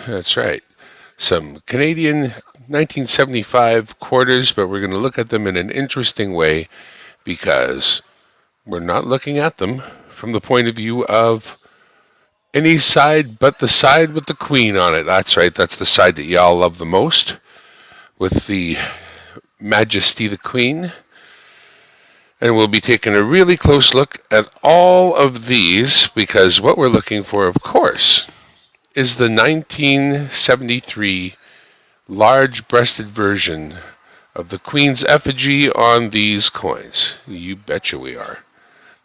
That's right. Some Canadian 1975 quarters, but we're going to look at them in an interesting way because we're not looking at them from the point of view of any side but the side with the Queen on it. That's right, that's the side that y'all love the most, with the Majesty the Queen. And we'll be taking a really close look at all of these because what we're looking for, of course, is the 1973 large-breasted version of the Queen's effigy on these coins. You betcha we are.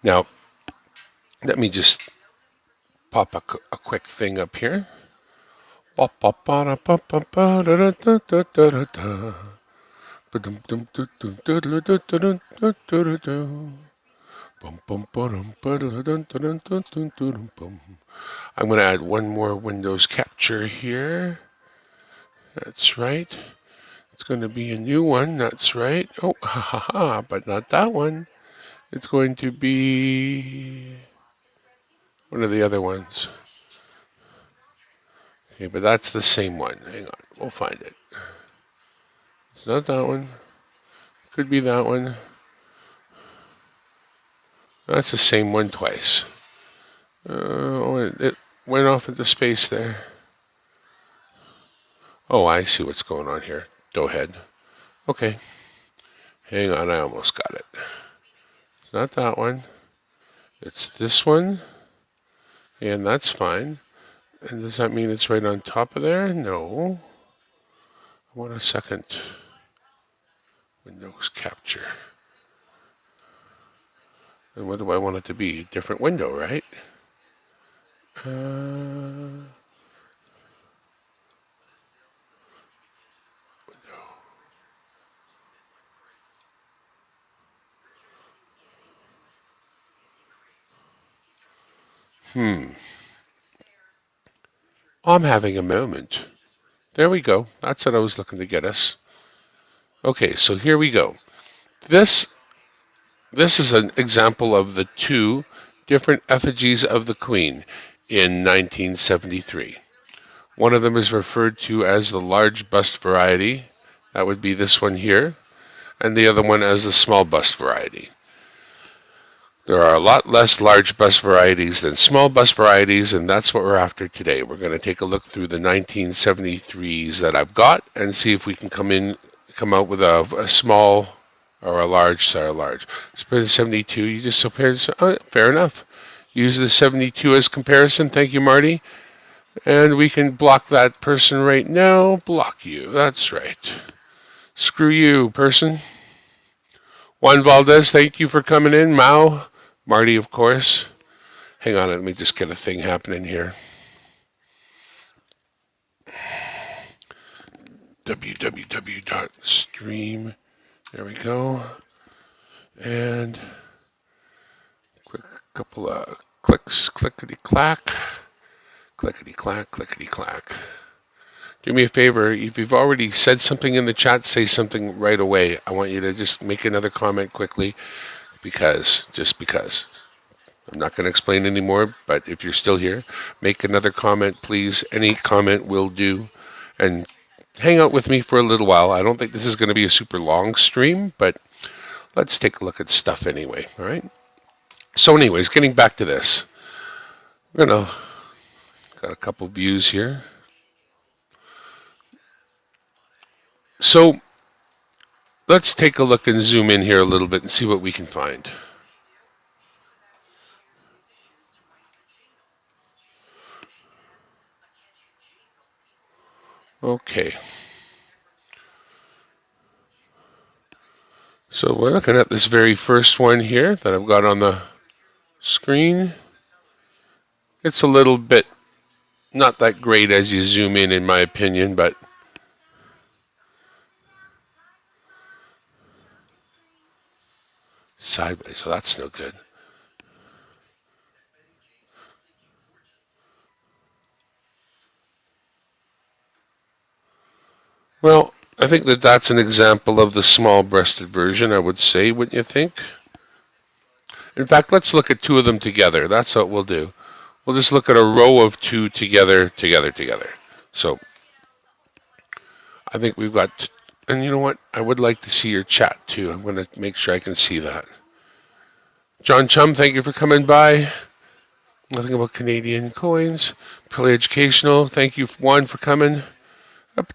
Now, let me just pop a quick thing up here. I'm going to add one more Windows capture here. That's right. It's going to be a new one. That's right. Oh, ha ha ha, but not that one. It's going to be one of the other ones. Okay, but that's the same one. Hang on. We'll find it. It's not that one. Could be that one. That's the same one twice. It went off into space there. Oh, I see what's going on here. Go ahead. Okay. Hang on, I almost got it. It's not that one. It's this one. And that's fine. And does that mean it's right on top of there? No. I want a second Windows capture. And what do I want it to be? Different window, right? Window. I'm having a moment. There we go. That's what I was looking to get us. Okay, so here we go. This is an example of the two different effigies of the Queen in 1973. One of them is referred to as the large bust variety. That would be this one here. And the other one as the small bust variety. There are a lot less large bust varieties than small bust varieties, and that's what we're after today. We're going to take a look through the 1973s that I've got and see if we can come out with a small or a large. Sorry, a large. Compare the 72. You just compare. Fair enough. Use the 72 as comparison. Thank you, Marty. And we can block that person right now. Block you. That's right. Screw you, person. Juan Valdez, thank you for coming in. Mao. Marty, of course. Hang on, let me just get a thing happening here. www.stream. There we go. And quick couple of clicks, clickety-clack. Clickety-clack, clickety-clack. Do me a favor, if you've already said something in the chat, say something right away. I want you to just make another comment quickly just because. I'm not going to explain anymore, but if you're still here, make another comment, please. Any comment will do. And hang out with me for a little while. I don't think this is going to be a super long stream, but let's take a look at stuff anyway, all right? So anyways, getting back to this. Got a couple views here. So let's take a look and zoom in here a little bit and see what we can find. Okay. So we're looking at this very first one here that I've got on the screen. It's a little bit not that great as you zoom in my opinion, but sideways, so that's no good. Well, I think that's an example of the small-breasted version, I would say, wouldn't you think? In fact, let's look at two of them together. That's what we'll do. We'll just look at a row of two together. So I think we've got, and you know what? I would like to see your chat too. I'm going to make sure I can see that. John Chum, thank you for coming by. Nothing about Canadian coins. Purely educational. Thank you, Juan, for coming. All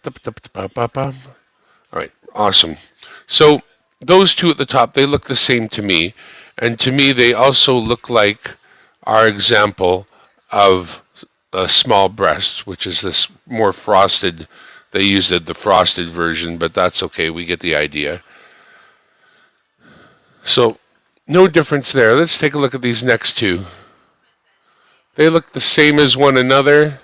right, awesome. So those two at the top, they look the same to me. And to me, they also look like our example of a small breast, which is this more frosted. They used the frosted version, but that's okay. We get the idea. So no difference there. Let's take a look at these next two. They look the same as one another,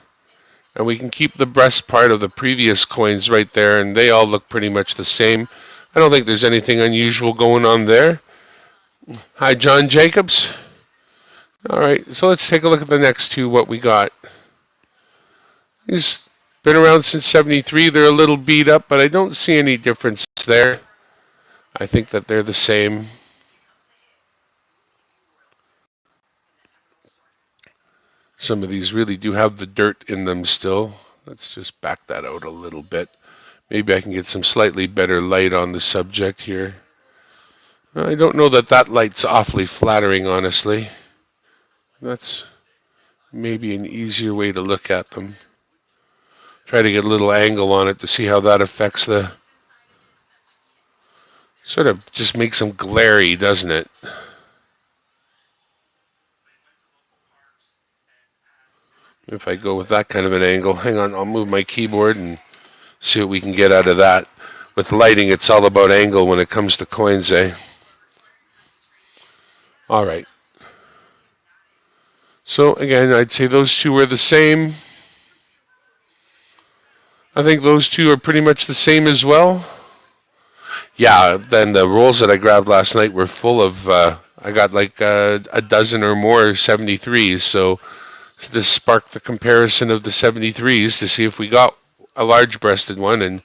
and we can keep the breast part of the previous coins right there, and they all look pretty much the same. I don't think there's anything unusual going on there. Hi, John Jacobs. All right, so let's take a look at the next two, what we got. He's been around since 73. They're a little beat up, but I don't see any difference there. I think that they're the same. Some of these really do have the dirt in them still. Let's just back that out a little bit. Maybe I can get some slightly better light on the subject here. I don't know that that light's awfully flattering, honestly. That's maybe an easier way to look at them. Try to get a little angle on it to see how that affects the... Sort of just makes them glary, doesn't it? If I go with that kind of an angle, hang on, I'll move my keyboard and see what we can get out of that. With lighting, it's all about angle when it comes to coins, eh? All right. So again, I'd say those two are the same. I think those two are pretty much the same as well. Yeah, then the rolls that I grabbed last night were full of, I got like a dozen or more 73s, so this sparked the comparison of the 73s to see if we got a large-breasted one, and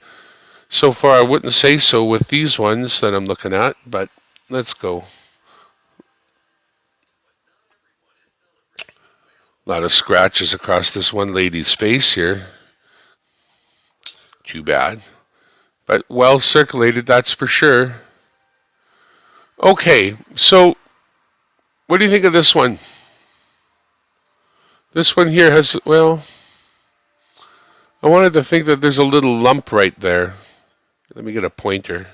so far I wouldn't say so with these ones that I'm looking at, but let's go. A lot of scratches across this one lady's face here. Too bad. But well circulated, that's for sure. Okay, so what do you think of this one? This one here has, well, I wanted to think that there's a little lump right there. Let me get a pointer.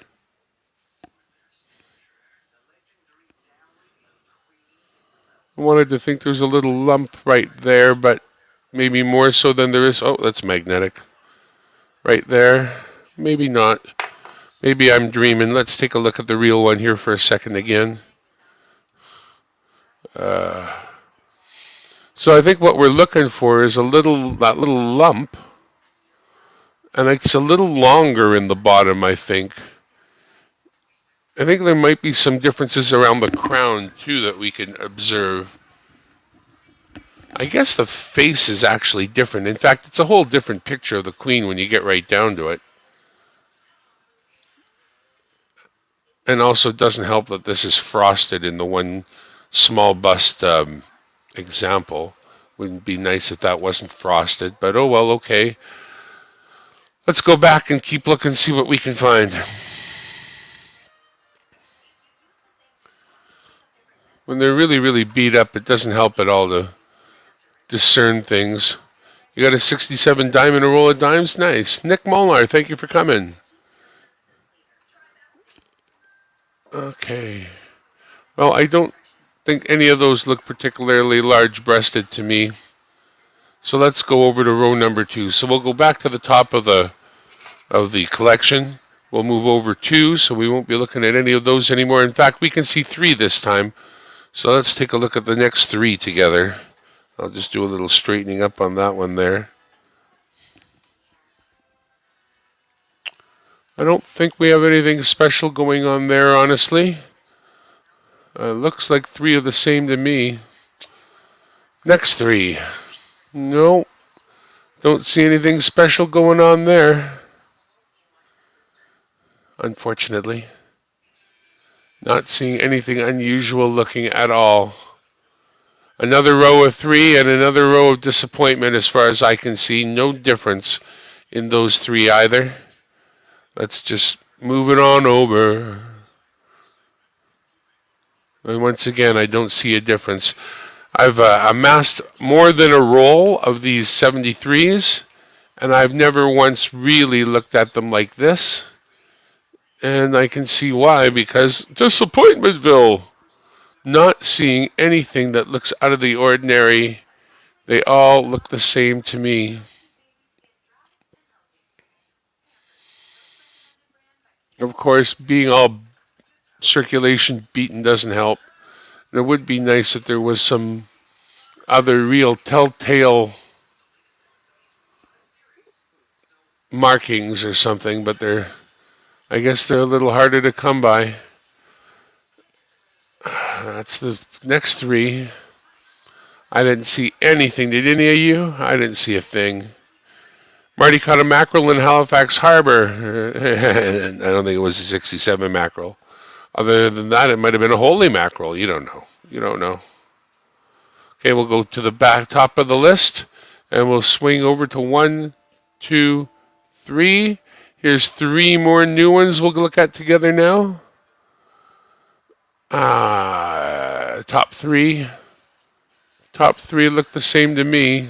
I wanted to think there's a little lump right there, but maybe more so than there is. Oh, that's magnetic. Right there. Maybe not. Maybe I'm dreaming. Let's take a look at the real one here for a second again. So I think what we're looking for is that little lump, and it's a little longer in the bottom, I think. I think there might be some differences around the crown, too, that we can observe. I guess the face is actually different. In fact, it's a whole different picture of the queen when you get right down to it. And also it doesn't help that this is frosted in the one small bust example. Wouldn't be nice if that wasn't frosted, but oh well, okay. Let's go back and keep looking, see what we can find. When they're really, really beat up, it doesn't help at all to discern things. You got a 67 dime and a roll of dimes? Nice. Nick Molnar, thank you for coming. Okay. Well, I don't think any of those look particularly large-breasted to me. So let's go over to row number 2. So we'll go back to the top of the collection. We'll move over 2, so we won't be looking at any of those anymore. In fact, we can see 3 this time. So let's take a look at the next 3 together. I'll just do a little straightening up on that one there. I don't think we have anything special going on there, honestly. Looks like 3 are the same to me. Next 3. No, don't see anything special going on there. Unfortunately. Not seeing anything unusual looking at all. Another row of 3 and another row of disappointment as far as I can see. No difference in those 3 either. Let's just move it on over. And once again, I don't see a difference. I've amassed more than a roll of these 73s, and I've never once really looked at them like this. And I can see why, because Disappointmentville. Not seeing anything that looks out of the ordinary. They all look the same to me. Of course, being all circulation beaten doesn't help. It would be nice if there was some other real telltale markings or something, but I guess they're a little harder to come by. That's the next 3. I didn't see anything. Did any of you? I didn't see a thing. Marty caught a mackerel in Halifax Harbor. I don't think it was a 67 mackerel. Other than that, it might have been a holy mackerel. You don't know. You don't know. Okay, we'll go to the back top of the list, and we'll swing over to 1, 2, 3. Here's 3 more new ones we'll look at together now. Top 3. Top 3 look the same to me.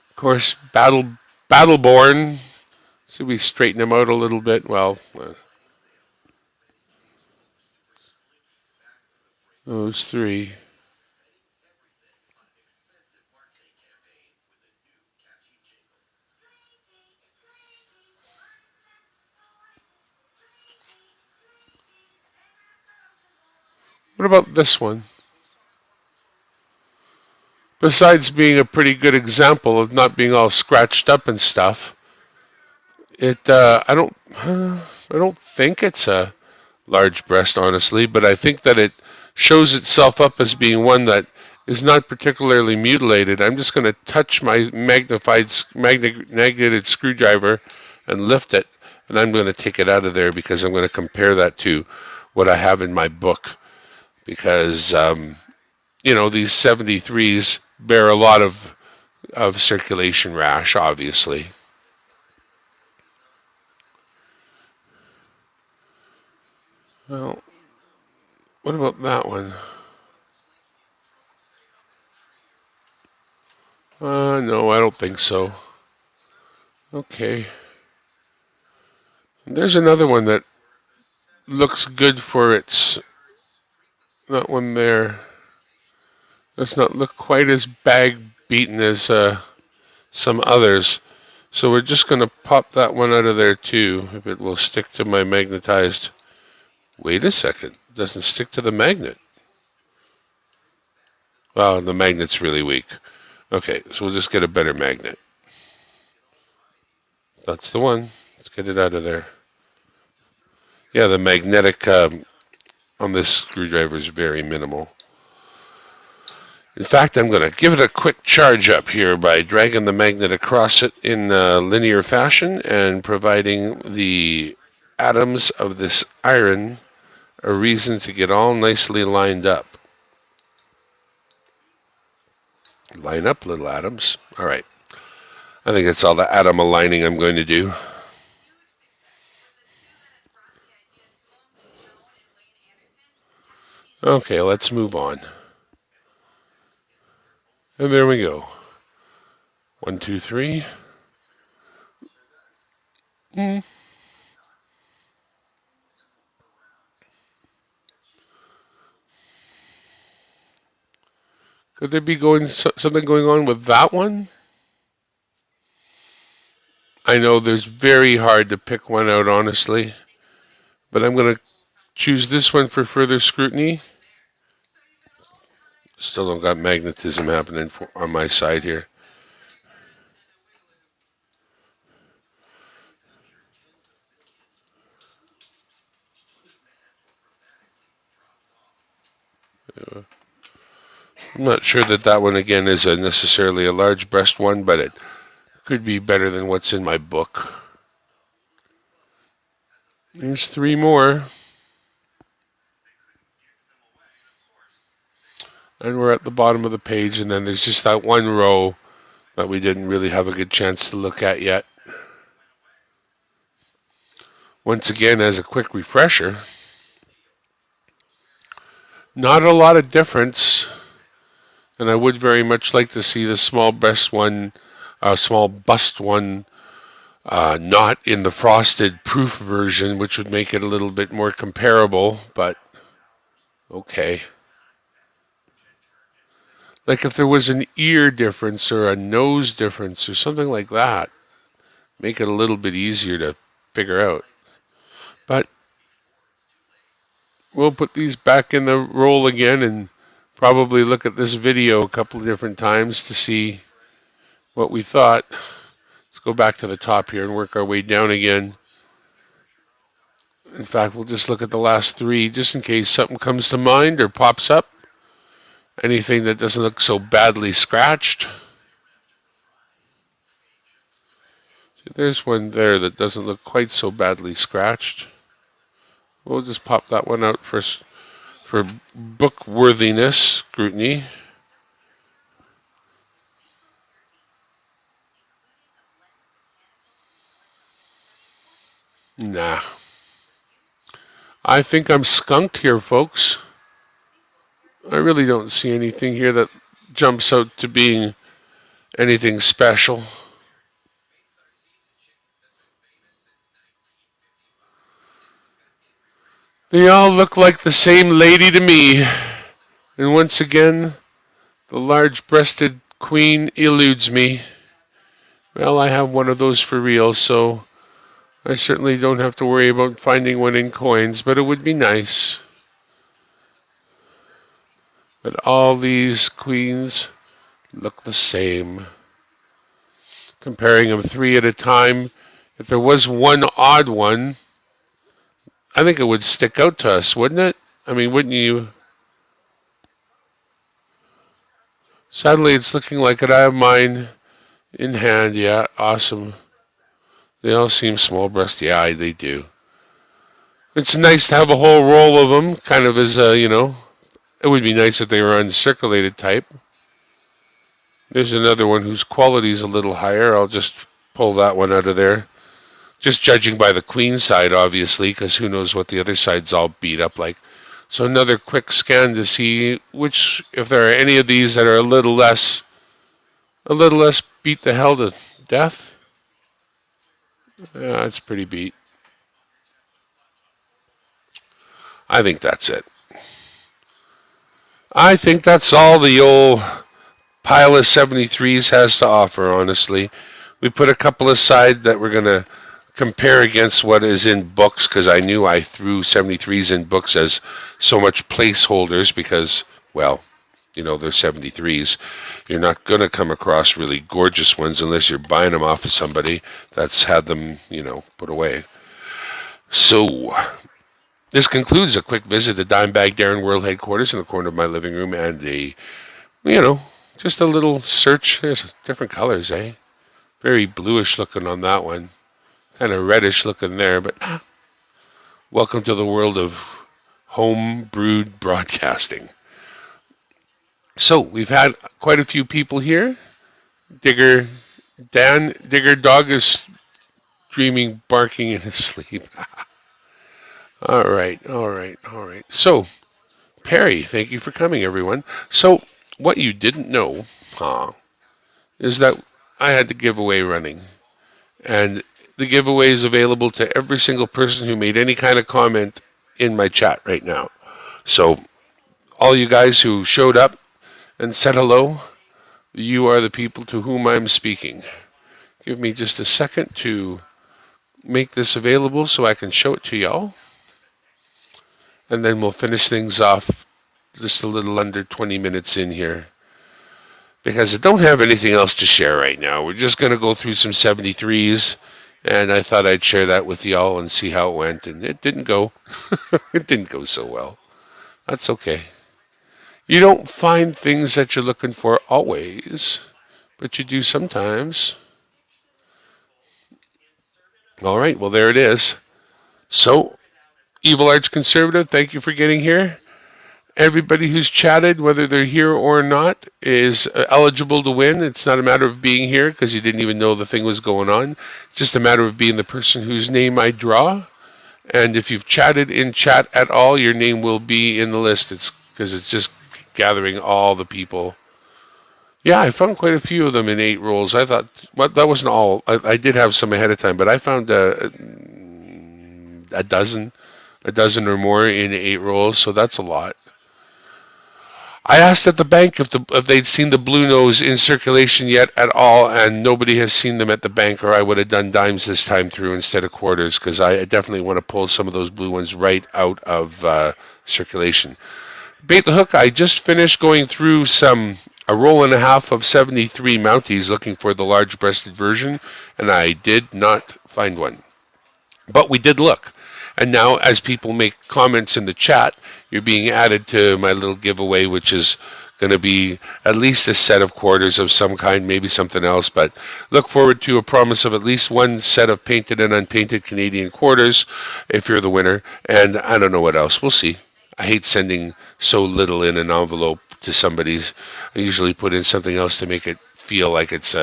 Of course, Battleborn. So we straighten them out a little bit. Well, those 3. What about this one? Besides being a pretty good example of not being all scratched up and stuff, I don't think it's a large breast, honestly, but I think that it shows itself up as being one that is not particularly mutilated. I'm just going to touch my magneted screwdriver and lift it, and I'm going to take it out of there because I'm going to compare that to what I have in my book. Because these 73s bear a lot of circulation rash, obviously. Well, what about that one? No, I don't think so. Okay. There's another one that looks good for its. That one there does not look quite as bag beaten as some others. So we're just going to pop that one out of there too, if it will stick to my magnetized. Wait a second. It doesn't stick to the magnet. Well, the magnet's really weak. Okay, so we'll just get a better magnet. That's the one. Let's get it out of there. Yeah, the magnetic on this screwdriver is very minimal. In fact, I'm going to give it a quick charge up here by dragging the magnet across it in linear fashion and providing the atoms of this iron a reason to get all nicely lined up. Line up, little atoms. All right. I think that's all the atom aligning I'm going to do. Okay, let's move on. And there we go. 1, 2, 3. Could there be something going on with that one? I know there's very hard to pick one out, honestly. But I'm going to choose this one for further scrutiny. Still don't got magnetism happening on my side here. I'm not sure that one again is necessarily a large breast one, but it could be better than what's in my book. There's 3 more. And we're at the bottom of the page, and then there's just that one row that we didn't really have a good chance to look at yet. Once again, as a quick refresher, not a lot of difference, and I would very much like to see the small bust one, not in the frosted proof version, which would make it a little bit more comparable, but okay. Like if there was an ear difference or a nose difference or something like that, make it a little bit easier to figure out. But we'll put these back in the roll again and probably look at this video a couple of different times to see what we thought. Let's go back to the top here and work our way down again. In fact, we'll just look at the last three just in case something comes to mind or pops up. Anything that doesn't look so badly scratched. There's one there that doesn't look quite so badly scratched. We'll just pop that one out for book worthiness scrutiny. Nah. I think I'm skunked here, folks. I really don't see anything here that jumps out to being anything special. They all look like the same lady to me. And once again, the large-breasted queen eludes me. Well, I have one of those for real, so I certainly don't have to worry about finding one in coins, but it would be nice. But all these queens look the same. Comparing them three at a time, if there was one odd one, I think it would stick out to us, wouldn't it? I mean, wouldn't you? Sadly, it's looking like it. I have mine in hand. Yeah, awesome. They all seem small breast. Yeah, they do. It's nice to have a whole roll of them, kind of as a, it would be nice if they were uncirculated type. There's another one whose quality is a little higher. I'll just pull that one out of there. Just judging by the queen side, obviously, because who knows what the other side's all beat up like. So another quick scan to see if there are any of these that are a little less beat the hell to death. Yeah, it's pretty beat. I think that's it. I think that's all the old pile of 73s has to offer, honestly. We put a couple aside that we're going to compare against what is in books, because I knew I threw 73s in books as so much placeholders because, well, they're 73s. You're not going to come across really gorgeous ones unless you're buying them off of somebody that's had them, put away. So, this concludes a quick visit to Dimebag Darren World Headquarters in the corner of my living room and just a little search. There's different colors, eh? Very bluish looking on that one. Kind of reddish looking there, but welcome to the world of home brewed broadcasting. So we've had quite a few people here. Digger Dog is dreaming, barking in his sleep. All right. So, Perry, thank you for coming, everyone. So, what you didn't know, is that I had the giveaway running. And the giveaway is available to every single person who made any kind of comment in my chat right now. So, all you guys who showed up and said hello, you are the people to whom I'm speaking. Give me just a second to make this available so I can show it to y'all. And then we'll finish things off just a little under 20 minutes in here. Because I don't have anything else to share right now. We're just going to go through some 73s. And I thought I'd share that with y'all and see how it went. And it didn't go. It didn't go so well. That's okay. You don't find things that you're looking for always, but you do sometimes. All right, well, there it is. So, Evil Arch Conservative, thank you for getting here. Everybody who's chatted, whether they're here or not, is eligible to win. It's not a matter of being here because you didn't even know the thing was going on. It's just a matter of being the person whose name I draw. And if you've chatted in chat at all, your name will be in the list. It's because it's just gathering all the people. Yeah, I found quite a few of them in 8 rolls. I thought, well, that wasn't all. I did have some ahead of time, but I found a dozen or more in 8 rolls, so that's a lot. I asked at the bank if they'd seen the blue nose in circulation yet at all, and nobody has seen them at the bank, or I would have done dimes this time through instead of quarters, because I definitely want to pull some of those blue ones right out of circulation. Bait the hook. I just finished going through a roll and a half of 73 Mounties looking for the large-breasted version, and I did not find one. But we did look. And now, as people make comments in the chat, you're being added to my little giveaway, which is going to be at least a set of quarters of some kind, maybe something else. But look forward to a promise of at least one set of painted and unpainted Canadian quarters if you're the winner. And I don't know what else. We'll see. I hate sending so little in an envelope to somebody's. I usually put in something else to make it feel like it's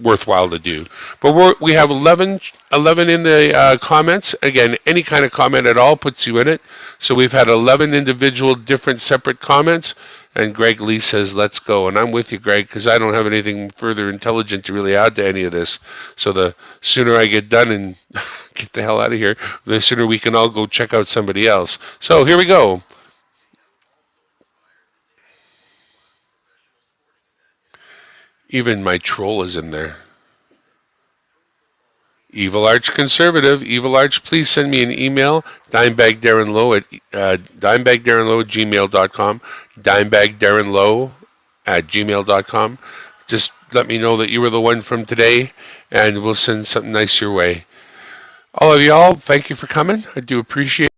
worthwhile to do. But we have 11 in the comments. Again, any kind of comment at all puts you in it. So we've had 11 individual, different, separate comments. And Greg Lee says, let's go. And I'm with you, Greg, because I don't have anything further intelligent to really add to any of this. So the sooner I get done and get the hell out of here, the sooner we can all go check out somebody else. So here we go. Even my troll is in there. Evil Arch Conservative, Evil Arch, please send me an email, dimebagdarrenlow at gmail.com, dimebagdarrenlow at gmail.com. Just let me know that you were the one from today, and we'll send something nice your way. All of y'all, thank you for coming. I do appreciate it.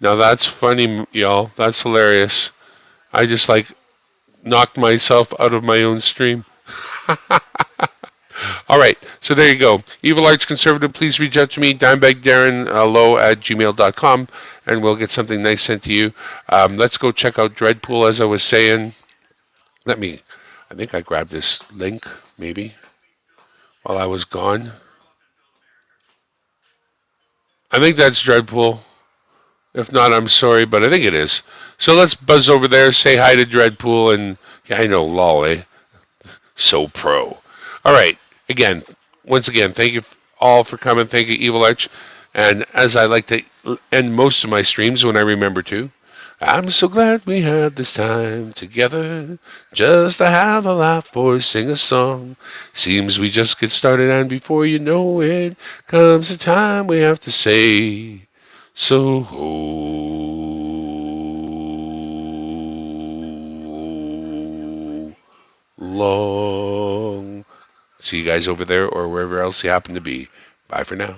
Now that's funny, y'all. That's hilarious. I just knocked myself out of my own stream. All right, so there you go. Evil Arch Conservative, please reach out to me, dimebagdarrenlow at gmail.com, and we'll get something nice sent to you. Let's go check out Dreadpool, as I was saying. I think I grabbed this link, maybe, while I was gone. I think that's Dreadpool. If not, I'm sorry, but I think it is. So let's buzz over there, say hi to Dreadpool, and yeah, I know, lol, eh? So pro. All right. Once again, thank you all for coming. Thank you, Evil Arch. And as I like to end most of my streams when I remember to, I'm so glad we had this time together just to have a laugh or sing a song. Seems we just get started, and before you know it, comes the time we have to say so long. See you guys over there or wherever else you happen to be. Bye for now.